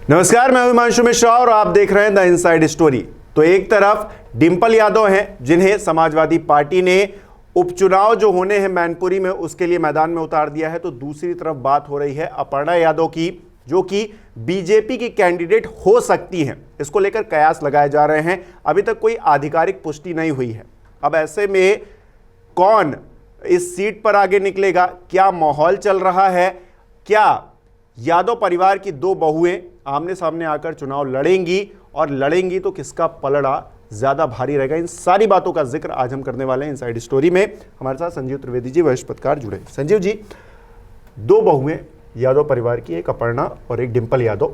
नमस्कार, मैं हिमांशु मिश्रा और आप देख रहे हैं द इनसाइड स्टोरी। तो एक तरफ डिंपल यादव हैं जिन्हें समाजवादी पार्टी ने उपचुनाव जो होने हैं मैनपुरी में उसके लिए मैदान में उतार दिया है, तो दूसरी तरफ बात हो रही है अपर्णा यादव की, जो कि बीजेपी की कैंडिडेट हो सकती हैं। इसको लेकर कयास लगाए जा रहे हैं, अभी तक कोई आधिकारिक पुष्टि नहीं हुई है। अब ऐसे में कौन इस सीट पर आगे निकलेगा, क्या माहौल चल रहा है, क्या यादव परिवार की दो बहुएं आमने सामने आकर चुनाव लड़ेंगी, और लड़ेंगी तो किसका पलड़ा ज्यादा भारी रहेगा, इन सारी बातों का जिक्र आज हम करने वाले हैं इनसाइड स्टोरी में। हमारे साथ संजीव त्रिवेदी जी, वरिष्ठ पत्रकार, जुड़े। संजीव जी, दो बहुएं यादव परिवार की, एक अपर्णा और एक डिंपल यादव,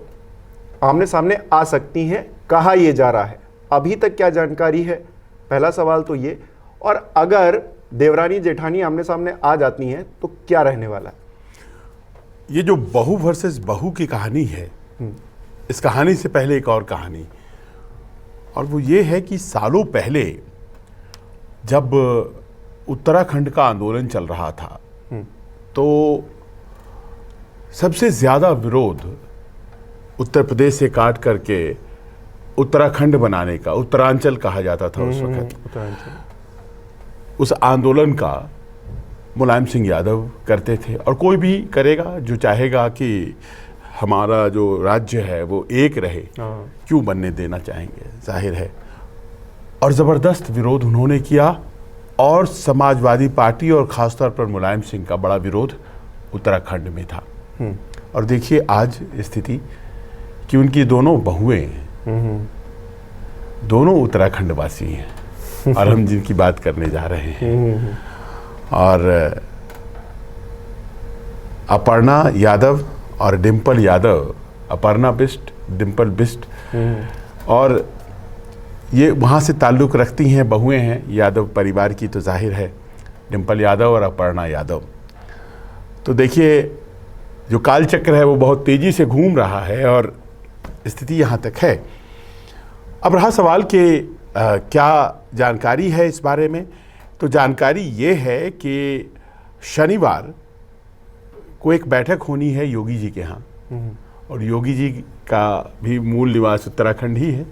आमने सामने आ सकती हैं, कहा यह जा रहा है। अभी तक क्या जानकारी है, पहला सवाल तो ये। और अगर देवरानी जेठानी आमने सामने आ जाती हैं तो क्या रहने वाला है? ये जो बहू वर्सेस बहू की कहानी है, इस कहानी से पहले एक और कहानी, और वो ये है कि सालों पहले जब उत्तराखंड का आंदोलन चल रहा था तो सबसे ज़्यादा विरोध उत्तर प्रदेश से काट करके उत्तराखंड बनाने का, उत्तरांचल कहा जाता था उस वक्त, उस आंदोलन का मुलायम सिंह यादव करते थे। और कोई भी करेगा जो चाहेगा कि हमारा जो राज्य है वो एक रहे, क्यों बनने देना चाहेंगे, जाहिर है। और ज़बरदस्त विरोध उन्होंने किया, और समाजवादी पार्टी और ख़ासतौर पर मुलायम सिंह का बड़ा विरोध उत्तराखंड में था। और देखिए आज स्थिति कि उनकी दोनों बहुएं दोनों उत्तराखंड वासी हैं, और हम जिनकी बात करने जा रहे हैं। और अपर्णा यादव और डिंपल यादव, अपर्णा बिष्ट, डिंपल बिष्ट, और ये वहाँ से ताल्लुक़ रखती हैं, बहुएं हैं यादव परिवार की, तो जाहिर है डिंपल यादव और अपर्णा यादव। तो देखिए जो कालचक्र है वो बहुत तेज़ी से घूम रहा है, और स्थिति यहाँ तक है। अब रहा सवाल कि क्या जानकारी है इस बारे में, तो जानकारी ये है कि शनिवार को एक बैठक होनी है योगी जी के यहाँ, और योगी जी का भी मूल निवास उत्तराखंड ही है,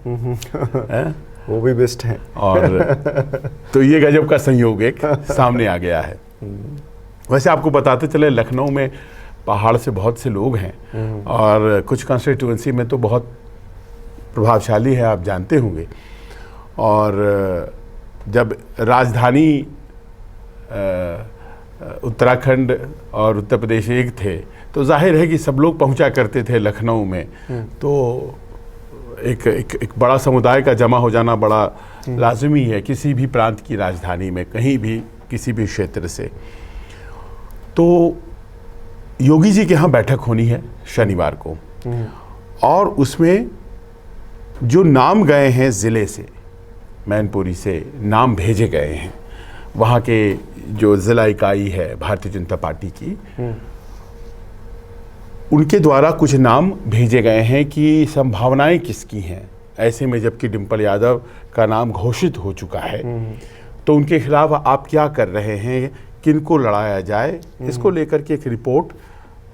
वो भी बेस्ट है। और तो ये गजब का संयोग एक सामने आ गया है। वैसे आपको बताते चले, लखनऊ में पहाड़ से बहुत से लोग हैं, और कुछ कॉन्स्टिट्यूएंसी में तो बहुत प्रभावशाली है, आप जानते होंगे। और जब राजधानी उत्तराखंड और उत्तर प्रदेश एक थे, तो जाहिर है कि सब लोग पहुंचा करते थे लखनऊ में। तो एक बड़ा समुदाय का जमा हो जाना बड़ा लाजमी है किसी भी प्रांत की राजधानी में, कहीं भी किसी भी क्षेत्र से। तो योगी जी के यहाँ बैठक होनी है शनिवार को, और उसमें जो नाम गए हैं ज़िले से, मैनपुरी से नाम भेजे गए हैं, वहाँ के जो ज़िला इकाई है भारतीय जनता पार्टी की, उनके द्वारा कुछ नाम भेजे गए हैं कि संभावनाएं किसकी हैं। ऐसे में जबकि डिंपल यादव का नाम घोषित हो चुका है, तो उनके खिलाफ आप क्या कर रहे हैं, किनको लड़ाया जाए, इसको लेकर के एक रिपोर्ट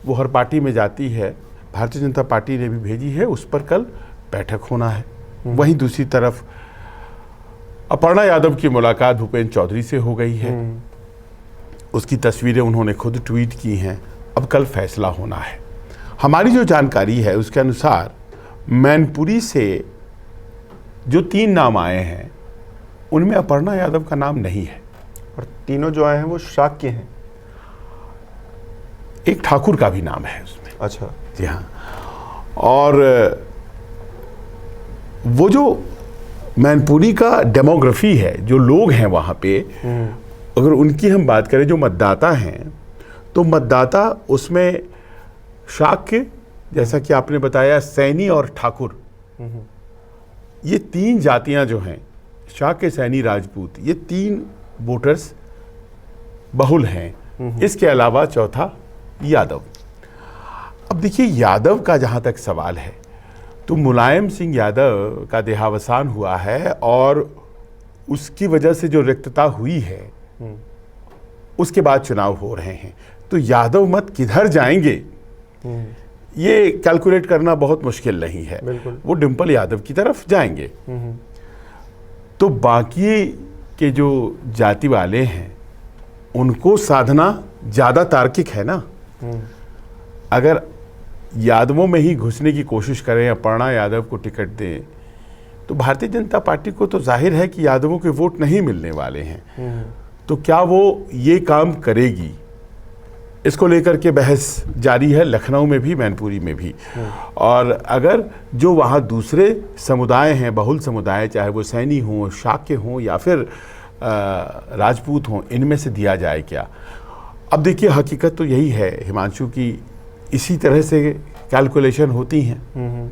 वो हर पार्टी में जाती है। भारतीय जनता पार्टी ने भी भेजी है, उस पर कल बैठक होना है। वहीं दूसरी तरफ अपर्णा यादव की मुलाकात भूपेंद्र चौधरी से हो गई है, उसकी तस्वीरें उन्होंने खुद ट्वीट की हैं। अब कल फैसला होना है। हमारी जो जानकारी है उसके अनुसार मैनपुरी से जो 3 नाम आए हैं उनमें अपर्णा यादव का नाम नहीं है, और तीनों जो आए हैं वो शाक्य हैं। एक ठाकुर का भी नाम है उसमें। अच्छा, जी हाँ। और वो जो मैनपुरी का डेमोग्राफी है, जो लोग हैं वहाँ पे, अगर उनकी हम बात करें, जो मतदाता हैं, तो मतदाता उसमें शाक्य, जैसा कि आपने बताया, सैनी और ठाकुर, ये 3 जातियां जो हैं, शाक्य, सैनी, राजपूत, ये 3 वोटर्स बहुल हैं। इसके अलावा चौथा यादव। अब देखिए यादव का जहाँ तक सवाल है, तो मुलायम सिंह यादव का देहावसान हुआ है, और उसकी वजह से जो रिक्तता हुई है उसके बाद चुनाव हो रहे हैं। तो यादव मत किधर जाएंगे, ये कैलकुलेट करना बहुत मुश्किल नहीं है। बिल्कुल। वो डिंपल यादव की तरफ जाएंगे। तो बाकी के जो जाति वाले हैं उनको साधना ज़्यादा तार्किक है ना। अगर यादवों में ही घुसने की कोशिश करें, अपर्णा यादव को टिकट दें, तो भारतीय जनता पार्टी को तो जाहिर है कि यादवों के वोट नहीं मिलने वाले हैं। तो क्या वो ये काम करेगी, इसको लेकर के बहस जारी है लखनऊ में भी, मैनपुरी में भी। और अगर जो वहाँ दूसरे समुदाय हैं, बहुल समुदाय, चाहे वो सैनी हों, शाक्य हों या फिर राजपूत हों, इनमें से दिया जाए क्या। अब देखिए हकीकत तो यही है हिमांशु की इसी तरह से कैलकुलेशन होती हैं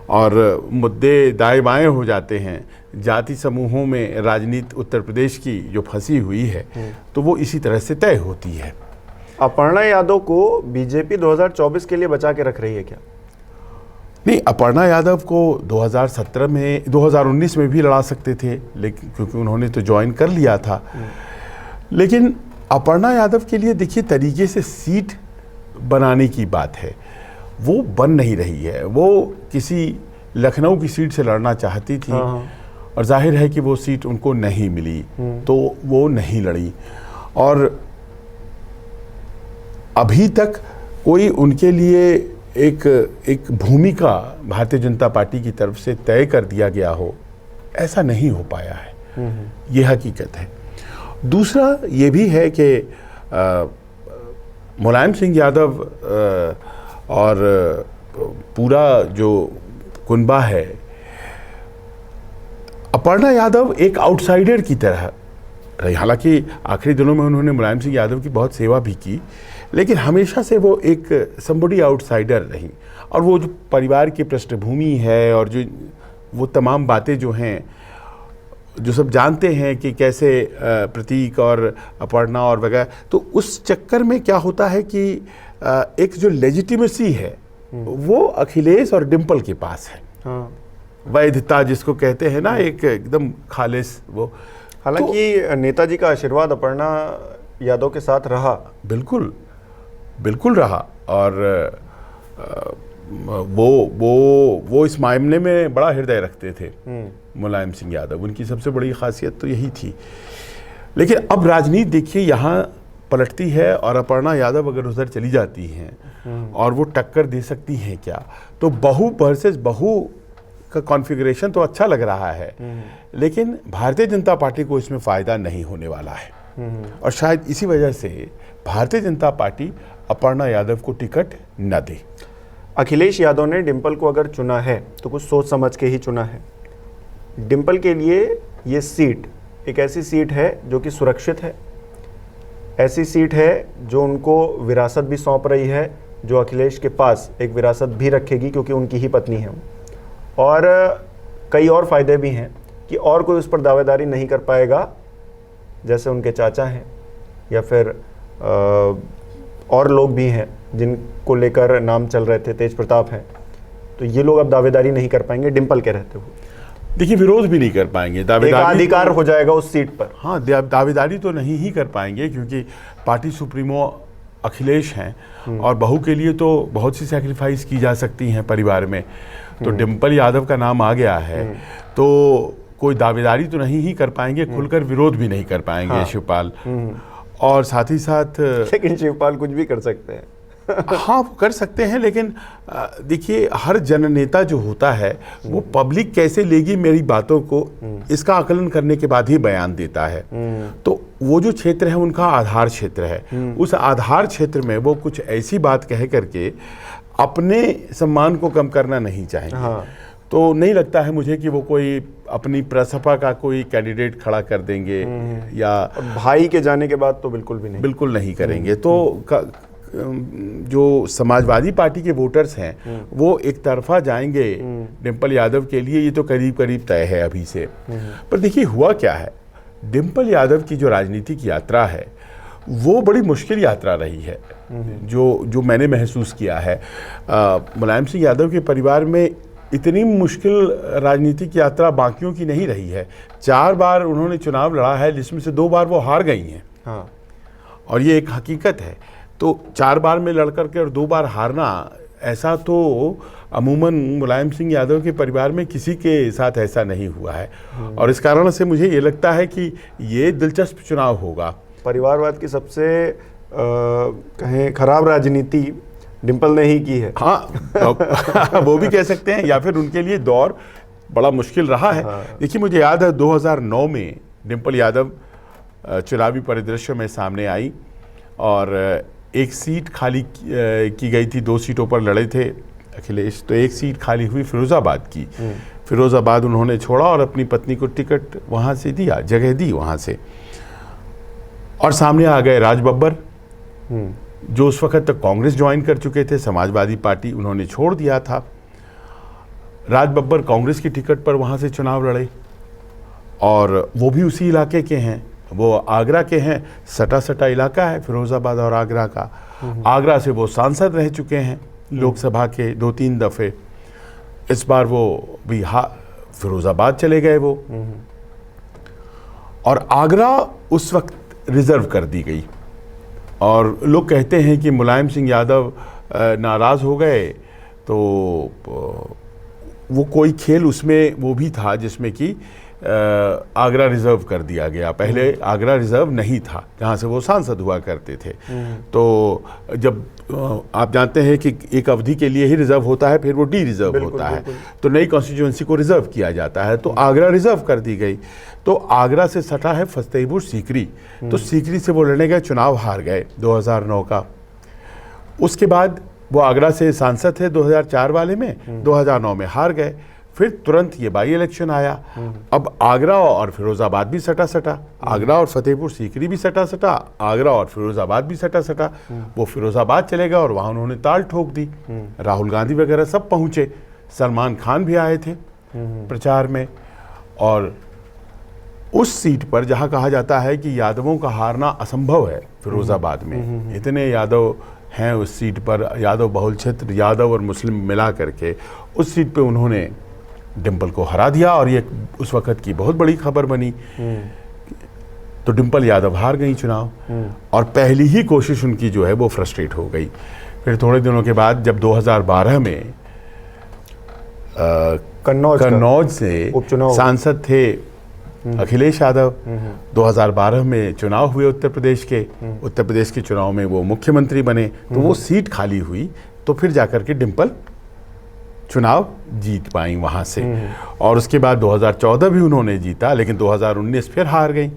और मुद्दे दाएं बाएं हो जाते हैं। जाति समूहों में राजनीति उत्तर प्रदेश की जो फंसी हुई है तो वो इसी तरह से तय होती है। अपर्णा यादव को बीजेपी 2024 के लिए बचा के रख रही है क्या? नहीं, अपर्णा यादव को 2017 में 2019 में भी लड़ा सकते थे, लेकिन क्योंकि उन्होंने तो ज्वाइन कर लिया था। लेकिन अपर्णा यादव के लिए देखिए तरीके से सीट बनाने की बात है, वो बन नहीं रही है। वो किसी लखनऊ की सीट से लड़ना चाहती थी और जाहिर है कि वो सीट उनको नहीं मिली, तो वो नहीं लड़ी। और अभी तक कोई उनके लिए एक भूमिका भारतीय जनता पार्टी की तरफ से तय कर दिया गया हो, ऐसा नहीं हो पाया है। ये हकीकत है। दूसरा ये भी है कि मुलायम सिंह यादव और पूरा जो कुनबा है, अपर्णा यादव एक आउटसाइडर की तरह रही। हालांकि आखिरी दिनों में उन्होंने मुलायम सिंह यादव की बहुत सेवा भी की, लेकिन हमेशा से वो एक समबडी आउटसाइडर रही। और वो जो परिवार की पृष्ठभूमि है और जो वो तमाम बातें जो हैं, जो सब जानते हैं कि कैसे प्रतीक और अपर्णा और वगैरह, तो उस चक्कर में क्या होता है कि एक जो लेजिटिमेसी है वो अखिलेश और डिंपल के पास है। वैधता जिसको कहते हैं ना, एक एकदम खालिस वो। हालांकि नेताजी का आशीर्वाद अपर्णा यादव के साथ रहा। बिल्कुल बिल्कुल रहा। और वो इस मामले में बड़ा हृदय रखते थे मुलायम सिंह यादव। उनकी सबसे बड़ी खासियत तो यही थी। लेकिन अब राजनीति देखिए यहाँ पलटती है और अपर्णा यादव अगर उधर चली जाती हैं और वो टक्कर दे सकती हैं क्या, तो बहु वर्सेस बहु का कॉन्फ़िगरेशन तो अच्छा लग रहा है, लेकिन भारतीय जनता पार्टी को इसमें फ़ायदा नहीं होने वाला है। और शायद इसी वजह से भारतीय जनता पार्टी अपर्णा यादव को टिकट न दे। अखिलेश यादव ने डिंपल को अगर चुना है तो कुछ सोच समझ के ही चुना है। डिंपल के लिए ये सीट एक ऐसी सीट है जो कि सुरक्षित है, ऐसी सीट है जो उनको विरासत भी सौंप रही है, जो अखिलेश के पास एक विरासत भी रखेगी क्योंकि उनकी ही पत्नी है। और कई और फ़ायदे भी हैं कि और कोई उस पर दावेदारी नहीं कर पाएगा, जैसे उनके चाचा हैं या फिर और लोग भी हैं जिनको लेकर नाम चल रहे थे, तेज प्रताप हैं, तो ये लोग अब दावेदारी नहीं कर पाएंगे डिंपल के रहते हुए। देखिए विरोध भी नहीं कर पाएंगे, दावेदारी अधिकार हो जाएगा उस सीट पर। हाँ, दावेदारी तो नहीं ही कर पाएंगे क्योंकि पार्टी सुप्रीमो अखिलेश हैं और बहू के लिए तो बहुत सी सैक्रिफाइस की जा सकती हैं परिवार में। तो डिंपल यादव का नाम आ गया है तो कोई दावेदारी तो नहीं ही कर पाएंगे, खुलकर विरोध भी नहीं कर पाएंगे शिवपाल। और साथ ही साथ लेकिन शिवपाल कुछ भी कर सकते हैं। हाँ, कर सकते हैं, लेकिन देखिए हर जननेता जो होता है वो पब्लिक कैसे लेगी मेरी बातों को, इसका आकलन करने के बाद ही बयान देता है। तो वो जो क्षेत्र है उनका आधार क्षेत्र है, उस आधार क्षेत्र में वो कुछ ऐसी बात कह करके अपने सम्मान को कम करना नहीं चाहेंगे। हाँ। तो नहीं लगता है मुझे कि वो कोई अपनी प्रसपा का कोई कैंडिडेट खड़ा कर देंगे या भाई के जाने के बाद तो बिल्कुल नहीं करेंगे। तो जो समाजवादी पार्टी के वोटर्स हैं वो एक तरफा जाएंगे डिंपल यादव के लिए, ये तो करीब करीब तय है अभी से। पर देखिए हुआ क्या है, डिंपल यादव की जो राजनीतिक यात्रा है वो बड़ी मुश्किल यात्रा रही है। जो मैंने महसूस किया है, मुलायम सिंह यादव के परिवार में इतनी मुश्किल राजनीतिक यात्रा बाकियों की नहीं रही है। 4 बार उन्होंने चुनाव लड़ा है जिसमें से 2 बार वो हार गई हैं। हाँ। और ये एक हकीकत है। तो 4 बार में लड़ करके और 2 बार हारना ऐसा तो अमूमन मुलायम सिंह यादव के परिवार में किसी के साथ ऐसा नहीं हुआ है, और इस कारण से मुझे ये लगता है कि ये दिलचस्प चुनाव होगा। परिवारवाद की सबसे कहें खराब राजनीति डिंपल ने ही की है। हाँ वो भी कह सकते हैं, या फिर उनके लिए दौर बड़ा मुश्किल रहा है। देखिए, मुझे याद है 2009 में डिंपल यादव चुनावी परिदृश्य में सामने आई और एक सीट खाली की गई थी, 2 सीटों पर लड़े थे अखिलेश, तो एक सीट खाली हुई फिरोजाबाद की। फिरोजाबाद उन्होंने छोड़ा और अपनी पत्नी को टिकट वहाँ से दिया, जगह दी वहाँ से, और सामने आ गए राज बब्बर जो उस वक्त तक कांग्रेस ज्वाइन कर चुके थे, समाजवादी पार्टी उन्होंने छोड़ दिया था। राज बब्बर कांग्रेस की टिकट पर वहाँ से चुनाव लड़े और वो भी उसी इलाके के हैं, वो आगरा के हैं। सटा सटा इलाका है फिरोजाबाद और आगरा का। आगरा से वो सांसद रह चुके हैं लोकसभा के 2-3 दफ़े। इस बार वो भी फिरोजाबाद चले गए वो, और आगरा उस वक्त रिजर्व कर दी गई। और लोग कहते हैं कि मुलायम सिंह यादव नाराज़ हो गए, तो वो कोई खेल उसमें वो भी था जिसमें कि आगरा रिजर्व कर दिया गया। पहले आगरा रिजर्व नहीं था, जहाँ से वो सांसद हुआ करते थे। तो जब आप जानते हैं कि एक अवधि के लिए ही रिजर्व होता है, फिर वो डी रिजर्व होता है, तो नई कॉन्स्टिट्यूएंसी को रिजर्व किया जाता है। तो आगरा रिजर्व कर दी गई। तो आगरा से सटा है फतेहपुर सीकरी, तो सीकरी से वो लड़ने गए, चुनाव हार गए 2009 का। उसके बाद वो आगरा से सांसद थे 2004 वाले में, 2009 में हार गए। फिर तुरंत ये बाई इलेक्शन आया। अब आगरा और फिरोजाबाद भी सटा सटा, आगरा और फतेहपुर सीकरी भी सटा सटा, आगरा और फिरोजाबाद भी सटा सटा। वो फिरोजाबाद चले गए और वहाँ उन्होंने ताल ठोक दी। राहुल गांधी वगैरह सब पहुँचे, सलमान खान भी आए थे प्रचार में। और उस सीट पर जहाँ कहा जाता है कि यादवों का हारना असंभव है, फिरोजाबाद में इतने यादव हैं उस सीट पर, यादव बहुल क्षेत्र, यादव और मुस्लिम मिला करके उस सीट पे उन्होंने डिंपल को हरा दिया, और ये उस वक्त की बहुत बड़ी खबर बनी। तो डिंपल यादव हार गई चुनाव, और पहली ही कोशिश उनकी जो है वो फ्रस्ट्रेट हो गई। फिर थोड़े दिनों के बाद जब 2012 में कन्नौज से सांसद थे अखिलेश यादव, 2012 में चुनाव हुए उत्तर प्रदेश के चुनाव में वो मुख्यमंत्री बने, तो वो सीट खाली हुई। तो फिर जाकर के डिंपल चुनाव जीत पाई वहाँ से। और उसके बाद 2014 भी उन्होंने जीता, लेकिन 2019 फिर हार गई।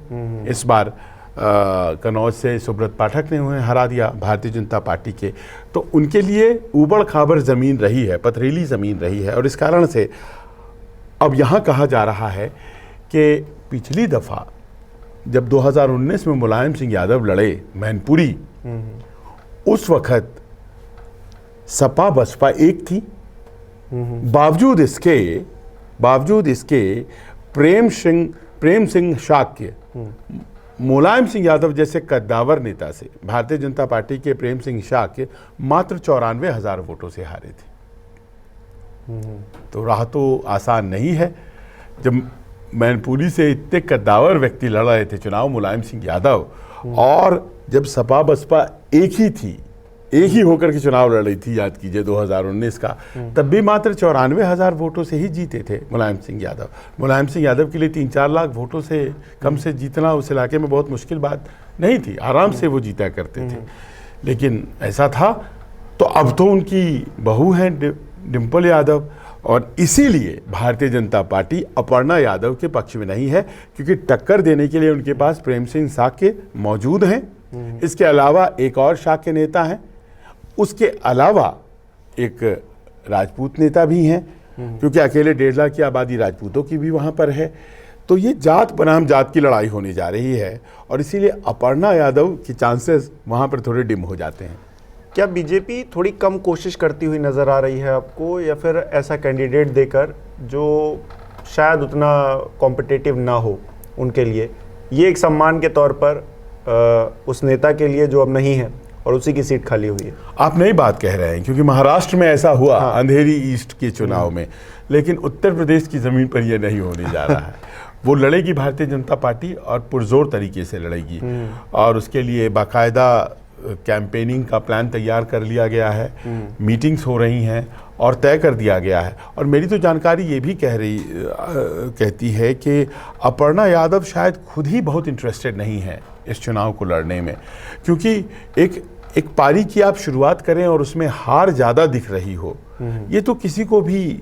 इस बार कन्नौज से सुब्रत पाठक ने उन्हें हरा दिया, भारतीय जनता पार्टी के। तो उनके लिए ऊबड़ खाबड़ ज़मीन रही है, पथरीली ज़मीन रही है। और इस कारण से अब यहाँ कहा जा रहा है कि पिछली दफ़ा जब 2019 में मुलायम सिंह यादव लड़े मैनपुरी, उस वक्त सपा बसपा एक थी। बावजूद इसके प्रेम सिंह शाक्य मुलायम सिंह यादव जैसे कद्दावर नेता से, भारतीय जनता पार्टी के प्रेम सिंह शाक्य मात्र 94,000 वोटों से हारे थे। तो राह तो आसान नहीं है। जब मैनपुरी से इतने कद्दावर व्यक्ति लड़ रहे थे चुनाव, मुलायम सिंह यादव, और जब सपा बसपा एक ही होकर के चुनाव लड़ रही थी, याद कीजिए 2019 का, तब भी मात्र 94,000 वोटों से ही जीते थे मुलायम सिंह यादव। मुलायम सिंह यादव के लिए 3-4 लाख वोटों से कम से जीतना उस इलाके में बहुत मुश्किल बात नहीं थी, आराम से वो जीता करते थे। लेकिन ऐसा था। तो अब तो उनकी बहू हैं डिंपल यादव, और इसीलिए भारतीय जनता पार्टी अपर्णा यादव के पक्ष में नहीं है, क्योंकि टक्कर देने के लिए उनके पास प्रेम सिंह शाक्य मौजूद हैं। इसके अलावा एक और शाक्य नेता हैं, उसके अलावा एक राजपूत नेता भी हैं, क्योंकि अकेले 1.5 लाख की आबादी राजपूतों की भी वहाँ पर है। तो ये जात बनाम जात की लड़ाई होने जा रही है, और इसीलिए अपर्णा यादव के चांसेस वहाँ पर थोड़े डिम हो जाते हैं। क्या बीजेपी थोड़ी कम कोशिश करती हुई नज़र आ रही है आपको, या फिर ऐसा कैंडिडेट देकर जो शायद उतना कॉम्पिटिटिव ना हो उनके लिए, ये एक सम्मान के तौर पर उस नेता के लिए जो अब नहीं है और उसी की सीट खाली हुई है? आप नई बात कह रहे हैं, क्योंकि महाराष्ट्र में ऐसा हुआ अंधेरी ईस्ट के चुनाव में, लेकिन उत्तर प्रदेश की ज़मीन पर यह नहीं होने जा रहा है। वो लड़ेगी भारतीय जनता पार्टी, और पुरजोर तरीके से लड़ेगी, और उसके लिए बाकायदा कैंपेनिंग का प्लान तैयार कर लिया गया है, मीटिंग्स हो रही हैं और तय कर दिया गया है। और मेरी तो जानकारी ये भी कहती है कि अपर्णा यादव शायद खुद ही बहुत इंटरेस्टेड नहीं है इस चुनाव को लड़ने में, क्योंकि एक पारी की आप शुरुआत करें और उसमें हार ज़्यादा दिख रही हो, ये तो किसी को भी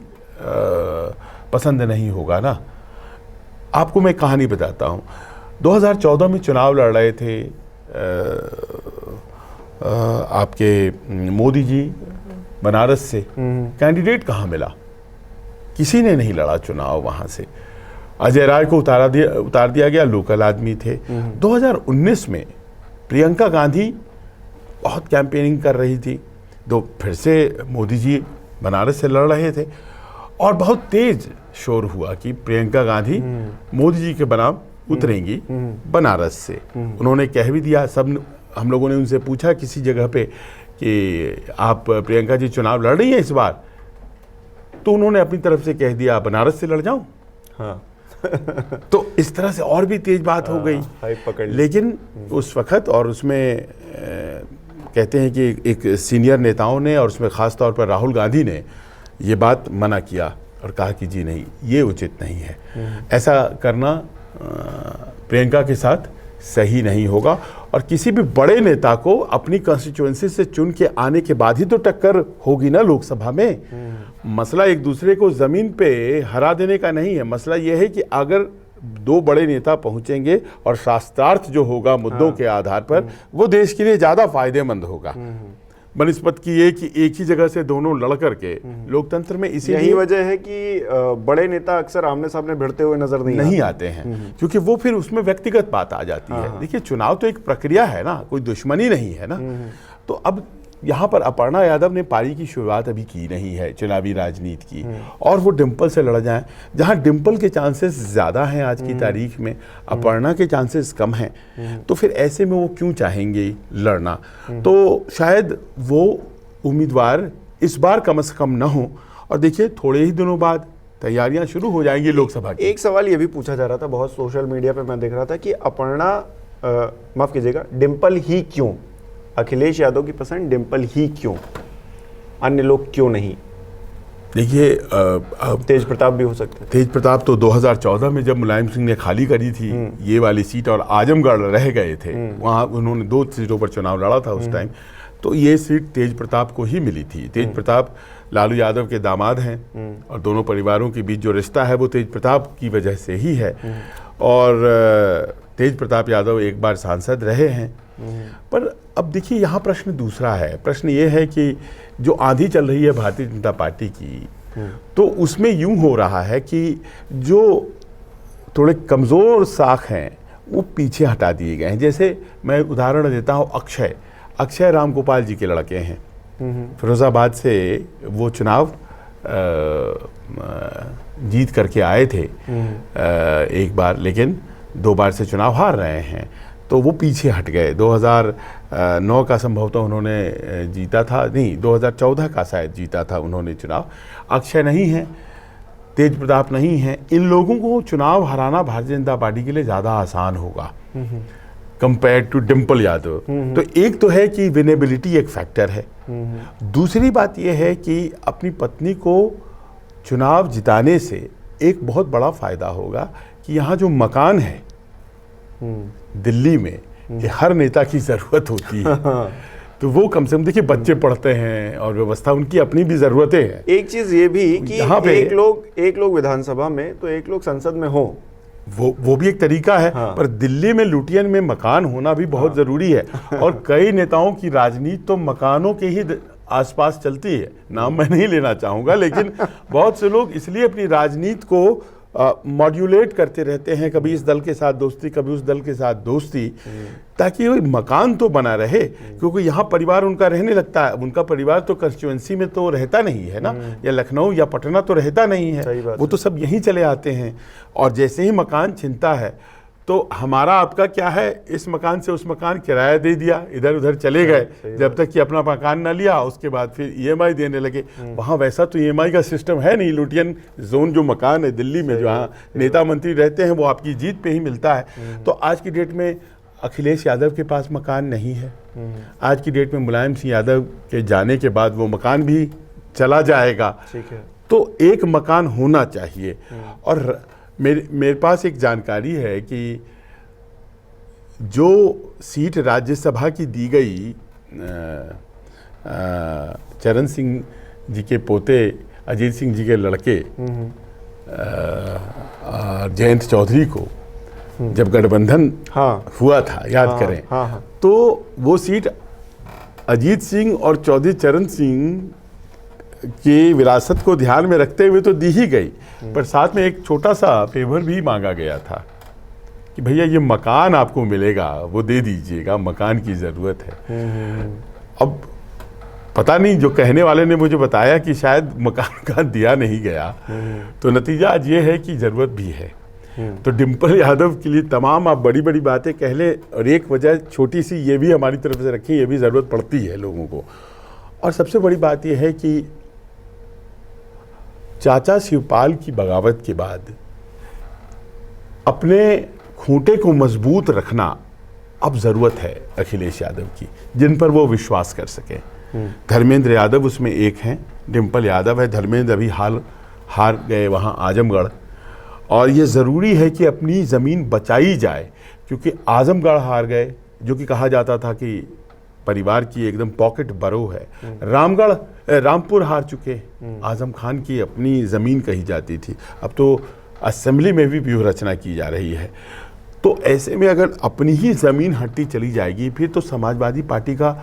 पसंद नहीं होगा ना। आपको मैं कहानी बताता हूँ। 2014 में चुनाव लड़ रहे थे आपके मोदी जी बनारस से, कैंडिडेट कहाँ मिला, किसी ने नहीं लड़ा चुनाव वहाँ से। अजय राय को उतार दिया गया, लोकल आदमी थे। 2019 में प्रियंका गांधी बहुत कैंपेनिंग कर रही थी, तो फिर से मोदी जी बनारस से लड़ रहे थे और बहुत तेज शोर हुआ कि प्रियंका गांधी मोदी जी के बनाम उतरेंगी बनारस से। उन्होंने कह भी दिया, सब हम लोगों ने उनसे पूछा किसी जगह पे कि आप प्रियंका जी चुनाव लड़ रही हैं इस बार, तो उन्होंने अपनी तरफ से कह दिया बनारस से लड़ जाऊं। हाँ। तो इस तरह से और भी तेज बात हो गई। लेकिन उस वक्त, और उसमें कहते हैं कि एक सीनियर नेताओं ने और उसमें ख़ास तौर पर राहुल गांधी ने ये बात मना किया और कहा कि जी नहीं, ये उचित नहीं है, ऐसा करना प्रियंका के साथ सही नहीं होगा। और किसी भी बड़े नेता को अपनी कॉन्स्टिट्यूएंसी से चुन के आने के बाद ही तो टक्कर होगी ना लोकसभा में। मसला एक दूसरे को जमीन पे हरा देने का नहीं है, मसला यह है कि अगर दो बड़े नेता पहुंचेंगे और शास्त्रार्थ जो होगा मुद्दों के आधार पर, वो देश के लिए ज्यादा फायदेमंद होगा बनिस्बत की ये कि एक ही जगह से दोनों लड़ करके लोकतंत्र में। इसीलिए यही वजह है कि बड़े नेता अक्सर आमने सामने भिड़ते हुए नजर नहीं आते हैं, क्योंकि वो फिर उसमें व्यक्तिगत बात आ जाती है। देखिए, चुनाव तो एक प्रक्रिया है ना, कोई दुश्मनी नहीं है ना। तो अब यहाँ पर अपर्णा यादव ने पारी की शुरुआत अभी की नहीं है चुनावी राजनीति की, और वो डिंपल से लड़ जाएं, जहाँ डिंपल के चांसेस ज़्यादा हैं आज की तारीख में, अपर्णा के चांसेस कम हैं, तो फिर ऐसे में वो क्यों चाहेंगे लड़ना। तो शायद वो उम्मीदवार इस बार कम से कम न हो। और देखिए, थोड़े ही दिनों बाद तैयारियां शुरू हो जाएंगी लोकसभा की। एक सवाल ये भी पूछा जा रहा था, बहुत सोशल मीडिया पे मैं देख रहा था कि अपर्णा, माफ कीजिएगा, डिंपल ही क्यों, अखिलेश यादव की पसंद डिंपल ही क्यों, अन्य लोग क्यों नहीं। देखिए, तेज प्रताप भी हो सकते थे। तेज प्रताप तो 2014 में जब मुलायम सिंह ने खाली करी थी ये वाली सीट और आजमगढ़ रह गए थे, वहाँ उन्होंने 2 सीटों पर चुनाव लड़ा था उस टाइम, तो ये सीट तेज प्रताप को ही मिली थी। तेज प्रताप लालू यादव के दामाद हैं और दोनों परिवारों के बीच जो रिश्ता है वो तेज प्रताप की वजह से ही है। और तेज प्रताप यादव एक बार सांसद रहे हैं। पर अब देखिए, यहाँ प्रश्न दूसरा है। प्रश्न ये है कि जो आंधी चल रही है भारतीय जनता पार्टी की, तो उसमें यूं हो रहा है कि जो थोड़े कमज़ोर साख हैं वो पीछे हटा दिए गए हैं। जैसे मैं उदाहरण देता हूँ, अक्षय राम गोपाल जी के लड़के हैं, फिरोजाबाद से वो चुनाव जीत करके आए थे एक बार, लेकिन 2 बार से चुनाव हार रहे हैं, तो वो पीछे हट गए। 2009 का संभवतः उन्होंने जीता था, नहीं 2014 का शायद जीता था उन्होंने चुनाव। अक्षय नहीं है, तेज प्रताप नहीं है, इन लोगों को चुनाव हराना भारतीय जनता पार्टी के लिए ज़्यादा आसान होगा कंपेयर टू डिंपल यादव। तो एक तो है कि विनेबिलिटी एक फैक्टर है, दूसरी बात यह है कि अपनी पत्नी को चुनाव जिताने से एक बहुत बड़ा फायदा होगा कि यहाँ जो मकान है दिल्ली में, ये हर नेता की जरूरत होती है। तो वो कम से कम, देखिए, बच्चे पढ़ते हैं और व्यवस्था, उनकी अपनी भी जरूरतें हैं। एक चीज ये भी कि एक लोग विधानसभा में तो एक लोग संसद में हो, वो भी एक तरीका है। हाँ। पर दिल्ली में लुटियन में मकान होना भी बहुत जरूरी है। और कई नेताओं की राजनीति तो मकानों के ही आसपास चलती है, नाम मैं नहीं लेना चाहूंगा, लेकिन बहुत से लोग इसलिए अपनी राजनीति को मॉड्यूलेट करते रहते हैं, कभी इस दल के साथ दोस्ती, कभी उस दल के साथ दोस्ती, ताकि वो मकान तो बना रहे, क्योंकि यहाँ परिवार उनका रहने लगता है। उनका परिवार तो कंस्टिट्यूएंसी में तो रहता नहीं है ना, या लखनऊ या पटना तो रहता नहीं है, वो तो सब यहीं चले आते हैं। और जैसे ही मकान छिनता है, तो हमारा आपका क्या है, इस मकान से उस मकान किराया दे दिया, इधर उधर चले गए, जब तक कि अपना मकान ना लिया, उसके बाद फिर ईएमआई देने लगे। वहाँ वैसा तो ईएमआई का सिस्टम है नहीं। लुटियन जोन जो मकान है दिल्ली में, जहाँ नेता मंत्री रहते हैं, वो आपकी जीत पे ही मिलता है। तो आज की डेट में अखिलेश यादव के पास मकान नहीं है। आज की डेट में मुलायम सिंह यादव के जाने के बाद वो मकान भी चला जाएगा। ठीक है। तो एक मकान होना चाहिए। और मेरे पास एक जानकारी है कि जो सीट राज्यसभा की दी गई चरण सिंह जी के पोते अजीत सिंह जी के लड़के जयंत चौधरी को जब गठबंधन हुआ था, याद करें, तो वो सीट अजीत सिंह और चौधरी चरण सिंह की विरासत को ध्यान में रखते हुए तो दी ही गई, पर साथ में एक छोटा सा फेवर भी मांगा गया था कि भैया ये मकान आपको मिलेगा, वो दे दीजिएगा, मकान की ज़रूरत है। अब पता नहीं, जो कहने वाले ने मुझे बताया कि शायद मकान का दिया नहीं गया, तो नतीजा आज ये है कि ज़रूरत भी है। तो डिम्पल यादव के लिए तमाम आप बड़ी बड़ी बातें कह लें, और एक वजह छोटी सी ये भी हमारी तरफ से रखें, ये भी ज़रूरत पड़ती है लोगों को। और सबसे बड़ी बात यह है कि चाचा शिवपाल की बगावत के बाद अपने खूंटे को मजबूत रखना अब ज़रूरत है अखिलेश यादव की, जिन पर वो विश्वास कर सकें। धर्मेंद्र यादव उसमें एक हैं, डिम्पल यादव है, धर्मेंद्र अभी हार गए वहाँ आजमगढ़, और ये ज़रूरी है कि अपनी ज़मीन बचाई जाए, क्योंकि आजमगढ़ हार गए, जो कि कहा जाता था कि परिवार की एकदम पॉकेट बरो है। रामपुर हार चुके, आजम खान की अपनी ज़मीन कही जाती थी, अब तो असेंबली में भी व्यूह रचना की जा रही है। तो ऐसे में अगर अपनी ही ज़मीन हटती चली जाएगी, फिर तो समाजवादी पार्टी का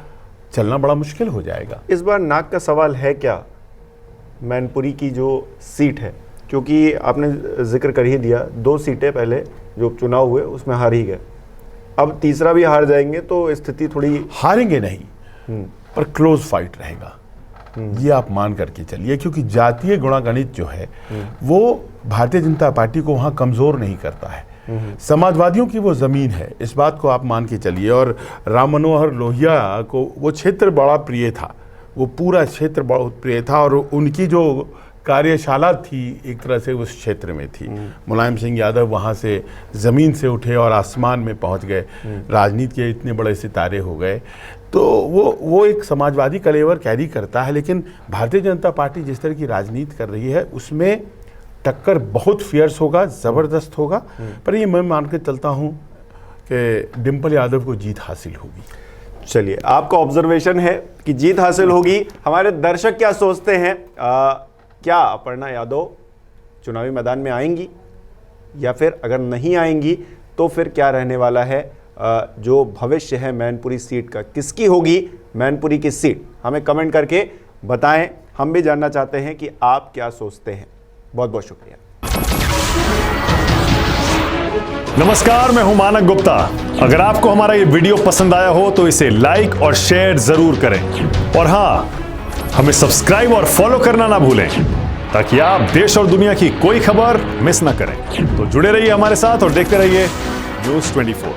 चलना बड़ा मुश्किल हो जाएगा। इस बार नाक का सवाल है क्या मैनपुरी की जो सीट है, क्योंकि आपने जिक्र कर ही दिया, 2 सीटें पहले जो उपचुनाव हुए उसमें हार ही गए, अब तीसरा भी हार जाएंगे तो स्थिति थोड़ी, हारेंगे नहीं पर क्लोज फाइट रहेगा, ये आप मान करके चलिए, क्योंकि जातीय गुणागणित जो है वो भारतीय जनता पार्टी को वहाँ कमज़ोर नहीं करता है। समाजवादियों की वो ज़मीन है, इस बात को आप मान के चलिए। और राम मनोहर लोहिया को वो क्षेत्र बड़ा प्रिय था, वो पूरा क्षेत्र बहुत प्रिय था, और उनकी जो कार्यशाला थी एक तरह से उस क्षेत्र में थी। मुलायम सिंह यादव वहाँ से ज़मीन से उठे और आसमान में पहुँच गए, राजनीति के इतने बड़े सितारे हो गए, तो वो एक समाजवादी कलेवर कैरी करता है। लेकिन भारतीय जनता पार्टी जिस तरह की राजनीति कर रही है उसमें टक्कर बहुत फियर्स होगा, ज़बरदस्त होगा, पर ये मैं मान के चलता हूँ कि डिम्पल यादव को जीत हासिल होगी। चलिए, आपका ऑब्जर्वेशन है कि जीत हासिल होगी। हमारे दर्शक क्या सोचते हैं, क्या अपर्णा यादव चुनावी मैदान में आएंगी, या फिर अगर नहीं आएंगी तो फिर क्या रहने वाला है जो भविष्य है मैनपुरी सीट का, किसकी होगी मैनपुरी की सीट? हमें कमेंट करके बताएं, हम भी जानना चाहते हैं कि आप क्या सोचते हैं। बहुत बहुत शुक्रिया। नमस्कार, मैं हूं मानक गुप्ता। अगर आपको हमारा ये वीडियो पसंद आया हो तो इसे लाइक और शेयर जरूर करें, और हां, हमें सब्सक्राइब और फॉलो करना ना भूलें, ताकि आप देश और दुनिया की कोई खबर मिस ना करें। तो जुड़े रहिए हमारे साथ और देखते रहिए न्यूज़ 24।